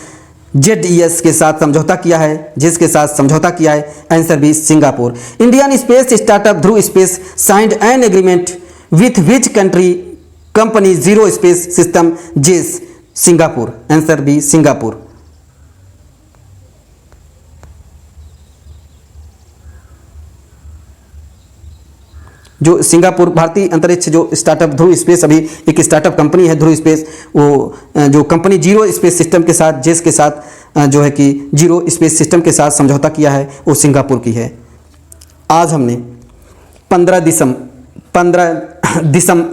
ZES के साथ समझौता किया है? जिसके साथ समझौता किया है? Answer B Singapore. Indian space startup Dhruva space signed an agreement with which country company zero space system JES? Singapore. Answer B Singapore. जो सिंगापुर भारतीय अंतरिक्ष जो स्टार्टअप ध्रुव स्पेस, अभी एक स्टार्टअप कंपनी है ध्रुव स्पेस, वो जो कंपनी जीरो स्पेस सिस्टम के साथ JES के साथ जो है कि जीरो स्पेस सिस्टम के साथ समझौता किया है वो सिंगापुर की है। आज हमने 15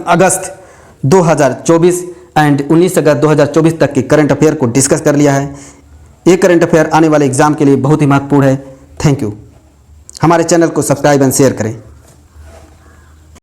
अगस्त 2024 एंड 19 अगस्त 2024 तक के करंट अफेयर को डिस्कस कर लिया है। ये करंट अफेयर आने वाले एग्जाम के लिए बहुत ही महत्वपूर्ण है। Thank you. हमारे चैनल को सब्सक्राइब एंड शेयर करें।